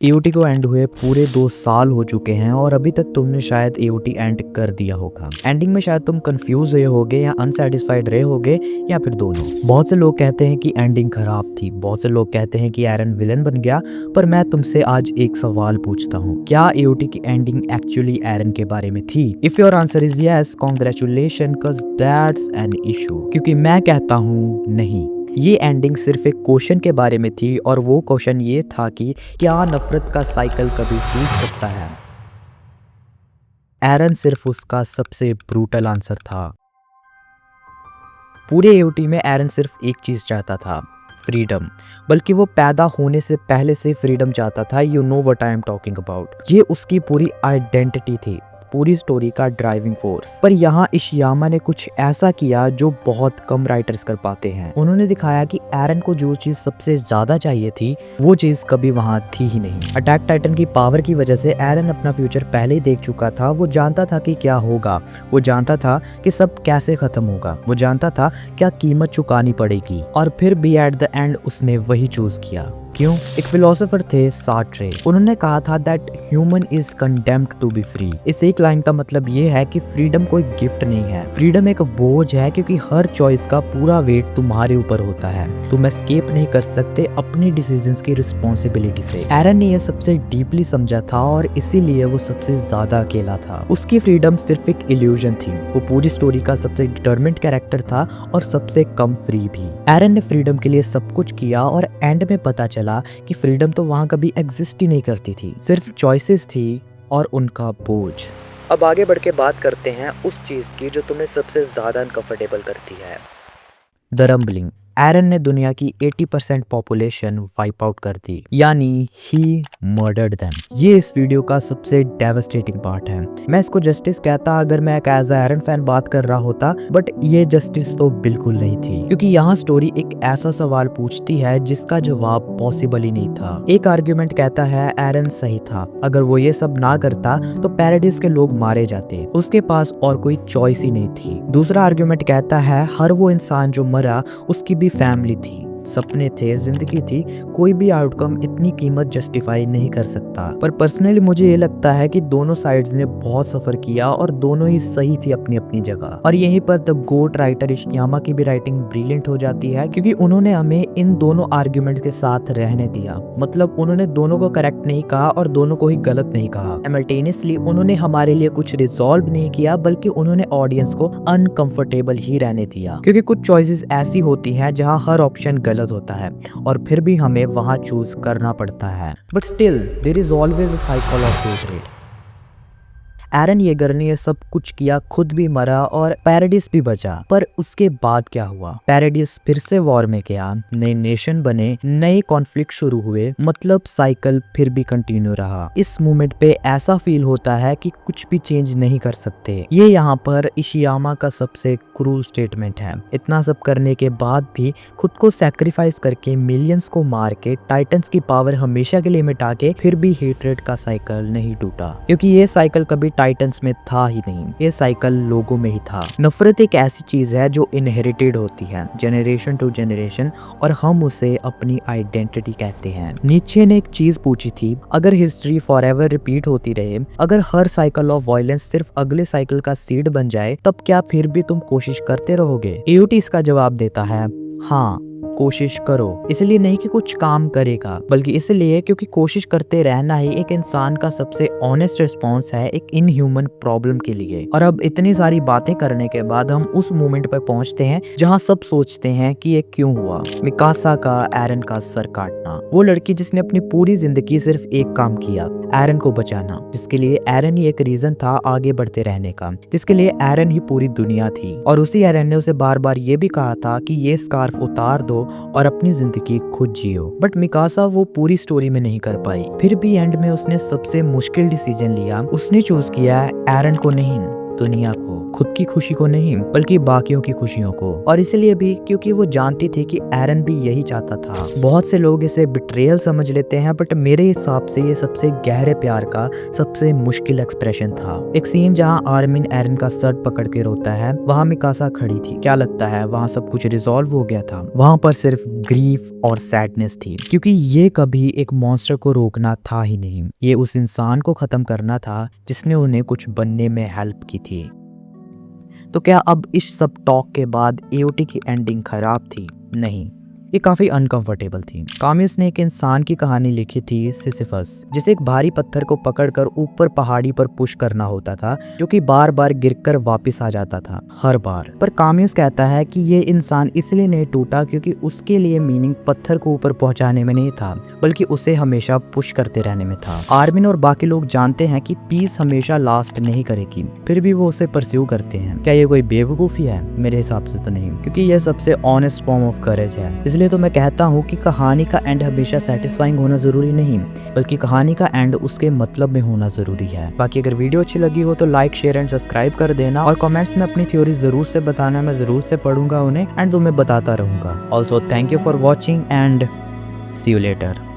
AOT को and हुए पूरे 2 साल हो चुके हैं और अभी तक तुमने शायद एओटी एंड कर दिया होगा। एंडिंग में शायद तुम कंफ्यूज हुए होगे या अनसेटिस्फाइड रहे होगे या फिर दोनों। बहुत से लोग कहते हैं कि एंडिंग खराब थी, बहुत से लोग कहते हैं कि एरन विलन बन गया। पर मैं तुमसे आज एक सवाल पूछता हूँ, क्या एओटी की एंडिंग एक्चुअली एरन के बारे में थी? If your answer is yes, congratulation, cause that's an issue. क्योंकि मैं कहता हूँ नहीं, ये एंडिंग सिर्फ एक क्वेश्चन के बारे में थी और वो क्वेश्चन ये था कि क्या नफरत का साइकिल कभी टूट सकता है? एरन सिर्फ उसका सबसे ब्रूटल आंसर था। पूरे एओटी में एरन सिर्फ एक चीज चाहता था, फ्रीडम। बल्कि वो पैदा होने से पहले से फ्रीडम चाहता था। You know what I am talking about. ये उसकी पूरी आइडेंटिटी थी, पूरी स्टोरी का ड्राइविंग फोर्स। पर यहाँ इशियामा ने कुछ ऐसा किया जो बहुत कम राइटर्स कर पाते हैं। उन्होंने दिखाया कि एरन को जो चीज सबसे ज्यादा चाहिए थी वो चीज कभी वहां थी ही नहीं। अटैक टाइटन की पावर की वजह से एरन अपना फ्यूचर पहले ही देख चुका था। वो जानता था कि क्या होगा, वो जानता था कि सब कैसे खत्म होगा, वो जानता था क्या कीमत चुकानी पड़ेगी। और फिर भी एट द एंड उसने वही चूज किया। क्यों? एक फिलोसोफर थे सार्ट्रे, उन्होंने कहा था that human is condemned to be free. इस एक लाइन का मतलब ये है कि फ्रीडम कोई गिफ्ट नहीं है, फ्रीडम एक बोझ है, क्योंकि हर चॉइस का पूरा वेट तुम्हारे ऊपर होता है। तुम एस्केप नहीं कर सकते अपनी डिसीजंस की रिस्पॉन्सिबिलिटी से। एरन ने यह सबसे डीपली समझा था और इसीलिए वो सबसे ज्यादा अकेला था। उसकी फ्रीडम सिर्फ एक इल्यूजन थी। वो पूरी स्टोरी का सबसे डिटरमिन्ड कैरेक्टर था और सबसे कम फ्री भी। एरन ने फ्रीडम के लिए सब कुछ किया और एंड में पता चला कि फ्रीडम तो वहां कभी एग्जिस्ट ही नहीं करती थी, सिर्फ चॉइसेस थी और उनका बोझ। अब आगे बढ़ के बात करते हैं उस चीज की जो तुम्हें सबसे ज्यादा अनकंफर्टेबल करती है, द रंबलिंग। एरन ने दुनिया की 80% पॉपुलेशन वाइप आउट कर दी, यानी ही मर्डर्ड देम। ये इस वीडियो का सबसे डेवास्टेटिंग पार्ट है। मैं इसको जस्टिस कहता अगर मैं एक एज एरन फैन बात कर रहा होता, बट ये जस्टिस तो बिल्कुल नहीं थी, क्योंकि यहाँ स्टोरी एक ऐसा सवाल पूछती है जिसका जवाब पॉसिबल ही नहीं था। एक आर्ग्यूमेंट कहता है एरन सही था, अगर वो ये सब ना करता तो पैराडाइज के लोग मारे जाते, उसके पास और कोई चॉइस ही नहीं थी। दूसरा आर्ग्यूमेंट कहता है हर वो इंसान जो मरा उसकी भी फैमिली थी, सपने थे, जिंदगी थी, कोई भी आउटकम इतनी कीमत जस्टिफाई नहीं कर सकता। पर पर्सनली मुझे ये लगता है कि दोनों साइड्स ने बहुत सफर किया और दोनों ही सही थी अपनी अपनी जगह। और यहीं पर द गोट राइटर इशियामा की भी राइटिंग ब्रिलियंट हो जाती है, क्योंकि उन्होंने हमें इन दोनों आर्ग्यूमेंट्स के साथ रहने दिया। मतलब उन्होंने दोनों को करेक्ट नहीं कहा और दोनों को ही गलत नहीं कहा। साइमल्टेनियसली उन्होंने हमारे लिए कुछ रिजॉल्व नहीं किया, बल्कि उन्होंने ऑडियंस को अनकंफर्टेबल ही रहने दिया। क्योंकि कुछ चॉइसेस ऐसी होती हैं जहां हर ऑप्शन गलत होता है और फिर भी हमें वहां चूज करना पड़ता है। But still there is always a cycle of hatred. Eren Yeager ने ये सब कुछ किया, खुद भी मरा और पैराडाइज भी बचा। पर उसके बाद क्या हुआ? पैराडाइज फिर से वॉर में गया, नए नेशन बने, नए कॉन्फ्लिक्ट शुरू हुए, मतलब साइकिल फिर भी कंटिन्यू रहा। इस मोमेंट पे ऐसा फील होता है कि कुछ भी चेंज नहीं कर सकते। ये यहाँ पर इशियामा का सबसे क्रूर स्टेटमेंट है। इतना सब करने के बाद भी खुद को सैक्रिफाइस करके, मिलियंस को मार के, टाइटन्स की पावर हमेशा के लिए मिटा के, फिर भी हेट्रेड का साइकिल नहीं टूटा। क्योंकि ये साइकिल कभी टाइटन्स में था ही नहीं, ये साइकिल लोगों में ही था। नफरत एक ऐसी चीज है जो इनहेरिटेड होती है जनरेशन टू जनरेशन, और हम उसे अपनी आइडेंटिटी कहते हैं। नीचे ने एक चीज पूछी थी, अगर हिस्ट्री फॉरएवर रिपीट होती रहे, अगर हर साइकिल ऑफ वायलेंस सिर्फ अगले साइकिल का सीड बन जाए, तब क्या फिर भी तुम कोशिश करते रहोगे? एओटी इसका जवाब देता है, हाँ कोशिश करो। इसलिए नहीं कि कुछ काम करेगा, बल्कि इसलिए क्योंकि कोशिश करते रहना ही एक इंसान का सबसे ऑनेस्ट रिस्पॉन्स है एक इनह्यूमन प्रॉब्लम के लिए। और अब इतनी सारी बातें करने के बाद हम उस मोमेंट पर पहुंचते हैं जहां सब सोचते हैं कि ये क्यों हुआ। मिकासा का एरन का सर काटना। वो लड़की जिसने अपनी पूरी जिंदगी सिर्फ एक काम किया, एरन को बचाना, जिसके लिए एरन ही एक रीजन था आगे बढ़ते रहने का, जिसके लिए एरन ही पूरी दुनिया थी। और उसी एरन ने उसे बार बार ये भी कहा था कि ये स्कार्फ उतार दो और अपनी जिंदगी खुद जियो। बट मिकासा वो पूरी स्टोरी में नहीं कर पाई। फिर भी एंड में उसने सबसे मुश्किल डिसीजन लिया, उसने चूज किया एरन को नहीं, दुनिया को, खुद की खुशी को नहीं बल्कि बाकियों की खुशियों को। और इसलिए भी क्योंकि वो जानती थी कि एरन भी यही चाहता था। बहुत से लोग इसे बिट्रेयल समझ लेते हैं, बट मेरे हिसाब से ये सबसे गहरे प्यार का सबसे मुश्किल एक्सप्रेशन था। एक सीन जहाँ आर्मिन एरन का सर पकड़ के रोता है, वहाँ मिकासा खड़ी थी। क्या लगता है वहाँ सब कुछ रिजॉल्व हो गया था? वहाँ पर सिर्फ ग्रीफ और सैडनेस थी, क्योंकि ये कभी एक मॉन्स्टर को रोकना था ही नहीं, ये उस इंसान को खत्म करना था जिसने उन्हें कुछ बनने में हेल्प की थी। तो क्या अब इस सब टॉक के बाद एओटी की एंडिंग खराब थी? नहीं, ये काफी अनकंफर्टेबल थी। कामियस ने एक इंसान की कहानी लिखी थी, सिसिफस, जिसे एक भारी पत्थर को पकड़कर ऊपर पहाड़ी पर पुश करना होता था, जो कि बार बार गिरकर वापस आ जाता था हर बार। पर कामियस कहता है कि ये इंसान इसलिए नहीं टूटा क्योंकि उसके लिए मीनिंग पत्थर को ऊपर पहुंचाने में नहीं था, बल्कि उसे हमेशा पुश करते रहने में था। आर्मिन और बाकी लोग जानते हैं कि पीस हमेशा लास्ट नहीं करेगी, फिर भी वो उसे परस्यू करते हैं। क्या ये कोई बेवकूफी है? मेरे हिसाब से तो नहीं, क्योंकि यह सबसे ऑनेस्ट फॉर्म ऑफ करेज है। इसलिए तो मैं कहता हूँ कि कहानी का एंड हमेशा सेटिस्फाइंग होना जरूरी नहीं, बल्कि कहानी का एंड उसके मतलब में होना जरूरी है। बाकी अगर वीडियो अच्छी लगी हो तो लाइक, शेयर एंड सब्सक्राइब कर देना, और कमेंट्स में अपनी थ्योरी जरूर से बताना, मैं जरूर से पढ़ूंगा उन्हें एंड तुम्हें बताता रहूंगा। Also thank you for watching and see you letter.